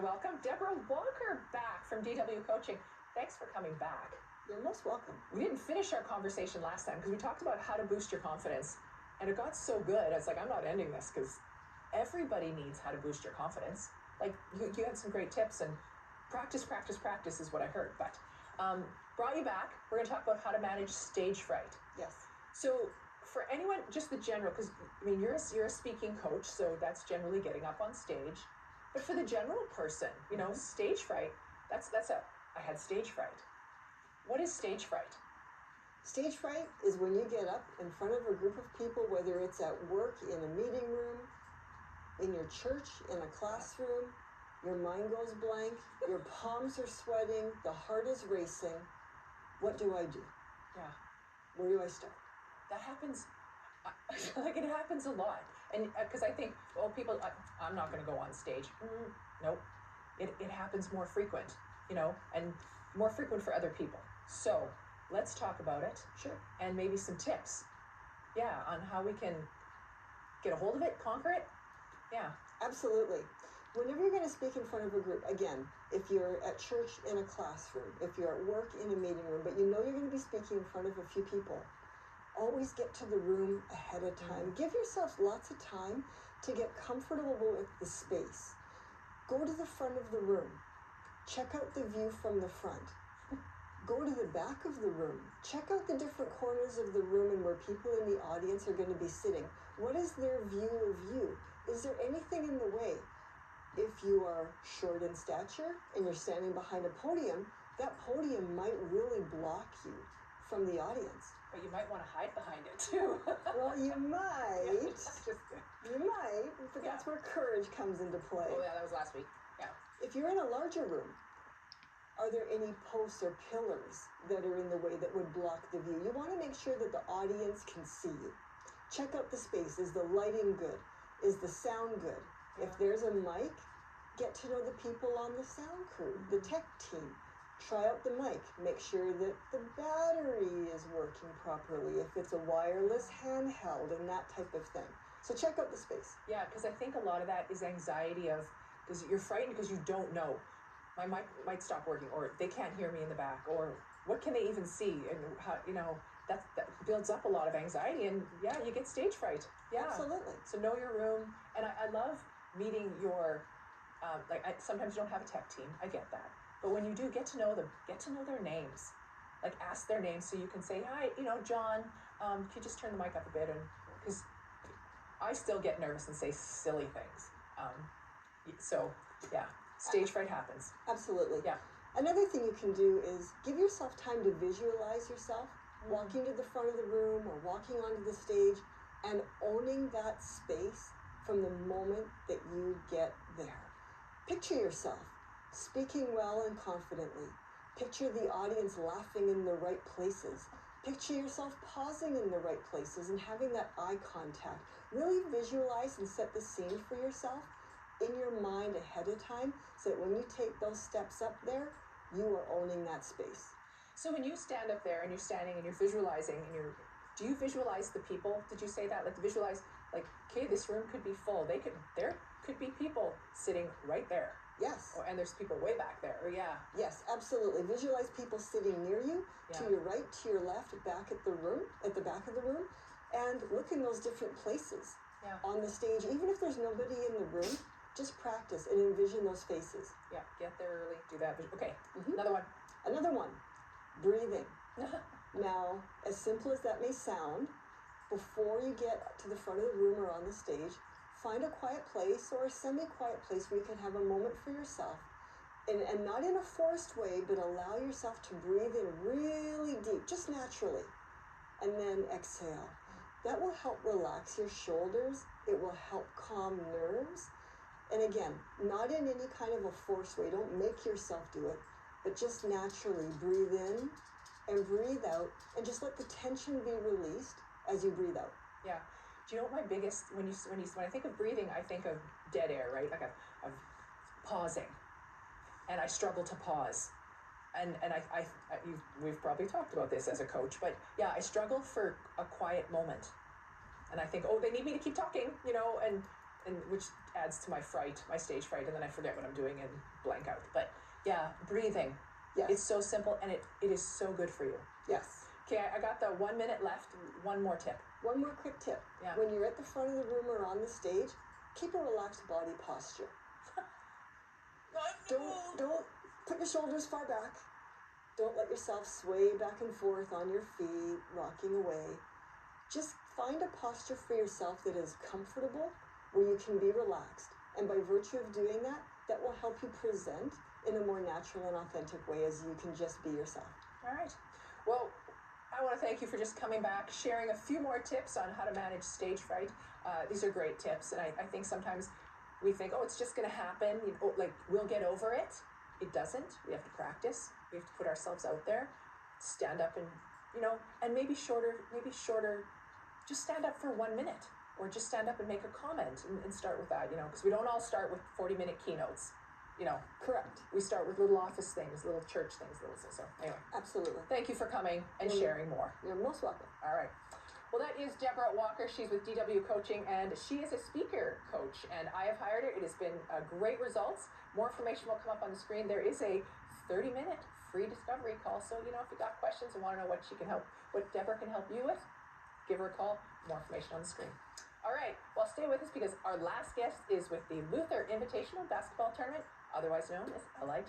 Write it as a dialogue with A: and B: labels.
A: welcome Deborah Walker back from DW Coaching. Thanks for coming back.
B: You're most welcome.
A: We didn't finish our conversation last time because we talked about how to boost your confidence, and it got so good. I was like, I'm not ending this because everybody needs how to boost your confidence. Like you had some great tips, and practice is what I heard. But brought you back. We're going to talk about how to manage stage fright.
B: Yes.
A: So for anyone, just the general, because I mean you're a speaking coach, so that's generally getting up on stage. But for the general person, you know, stage fright, I had stage fright. What is stage fright?
B: Stage fright is when you get up in front of a group of people, whether it's at work, in a meeting room, in your church, in a classroom, your mind goes blank, your palms are sweating, the heart is racing. What do I do?
A: Yeah.
B: Where do I start?
A: That happens, like it happens a lot. And because I think, well, people, I'm not going to go on stage. Nope. It happens more frequent, you know, and more frequent for other people. So let's talk about it.
B: Sure.
A: And maybe some tips. Yeah, on how we can get a hold of it, conquer it. Yeah.
B: Absolutely. Whenever you're going to speak in front of a group, again, if you're at church in a classroom, if you're at work in a meeting room, but you know you're going to be speaking in front of a few people, always get to the room ahead of time. Give yourself lots of time to get comfortable with the space. Go to the front of the room. Check out the view from the front. Go to the back of the room. Check out the different corners of the room and where people in the audience are going to be sitting. What is their view of you? Is there anything in the way? If you are short in stature and you're standing behind a podium, that podium might really block you from the audience.
A: But you might want to hide behind it too.
B: Well, you might.
A: Yeah, just
B: You might, but that's where courage comes into play.
A: Oh yeah, that was last week. Yeah.
B: If you're in a larger room, are there any posts or pillars that are in the way that would block the view? You want to make sure that the audience can see you. Check out the space. Is the lighting good? Is the sound good?
A: Yeah.
B: If there's a mic, get to know the people on the sound crew, the tech team. Try out the mic. Make sure that the battery is working properly, if it's a wireless handheld and that type of thing. So check out the space.
A: Yeah, because I think a lot of that is anxiety of, because you're frightened because you don't know. My mic might stop working, or they can't hear me in the back, or what can they even see? And how, you know, that builds up a lot of anxiety, and yeah, you get stage fright. Yeah.
B: Absolutely.
A: So know your room. And I love meeting your, sometimes you don't have a tech team. I get that. But when you do, get to know them, get to know their names. Like ask their names so you can say, hi, you know, John, can you just turn the mic up a bit? And because I still get nervous and say silly things. So yeah, stage fright happens.
B: Absolutely.
A: Yeah.
B: Another thing you can do is give yourself time to visualize yourself walking to the front of the room or walking onto the stage and owning that space from the moment that you get there. Picture yourself speaking well and confidently. Picture the audience laughing in the right places. Picture yourself pausing in the right places and having that eye contact. Really visualize and set the scene for yourself in your mind ahead of time so that when you take those steps up there, you are owning that space.
A: So when you stand up there and you're standing and you're visualizing and do you visualize the people? Did you say that? Like visualize, like, okay, this room could be full. There could be people sitting right there.
B: Yes.
A: And there's people way back there. Or yeah.
B: Yes, absolutely. Visualize people sitting near you, to your right, to your left, back at the room, at the back of the room, and look in those different places on the stage. Even if there's nobody in the room, just practice and envision those faces.
A: Yeah, get there early, do that. Okay, another one.
B: Another one, breathing. Now, as simple as that may sound, before you get to the front of the room or on the stage, find a quiet place or a semi-quiet place where you can have a moment for yourself. And not in a forced way, but allow yourself to breathe in really deep, just naturally. And then exhale. That will help relax your shoulders. It will help calm nerves. And again, not in any kind of a forced way. Don't make yourself do it, but just naturally breathe in and breathe out and just let the tension be released as you breathe out.
A: Yeah. Do you know what my biggest, when I think of breathing, I think of dead air, right? Like of pausing. And I struggle to pause. And we've probably talked about this as a coach, but yeah, I struggle for a quiet moment. And I think, oh, they need me to keep talking, you know, and and which adds to my fright, my stage fright, and then I forget what I'm doing and blank out. But yeah, breathing.
B: Yes.
A: It's so simple, and it is so good for you.
B: Yes.
A: Okay, I got the 1 minute left. One more tip.
B: One more quick tip.
A: Yeah.
B: When you're at the front of the room or on the stage, keep a relaxed body posture. Don't put your shoulders far back. Don't let yourself sway back and forth on your feet, rocking away. Just find a posture for yourself that is comfortable, where you can be relaxed. And by virtue of doing that, that will help you present in a more natural and authentic way as you can just be yourself.
A: All right. Well, I want to thank you for just coming back, sharing a few more tips on how to manage stage fright. These are great tips, and I think sometimes we think, oh, it's just going to happen. Like, we'll get over it. It doesn't. We have to practice. We have to put ourselves out there, stand up and, and maybe shorter, just stand up for 1 minute, or just stand up and make a comment and start with that, because we don't all start with 40-minute keynotes.
B: Correct.
A: We start with little office things, little church things, so anyway.
B: Absolutely.
A: Thank you for coming and sharing more.
B: You're most welcome.
A: All right. Well, that is Deborah Walker. She's with DW Coaching, and she is a speaker coach, and I have hired her. It has been great results. More information will come up on the screen. There is a 30-minute free discovery call, so, if you got questions and want to know what Deborah can help you with, give her a call. More information on the screen. All right. Well, stay with us, because our last guest is with the Luther Invitational Basketball Tournament, otherwise known as LIT.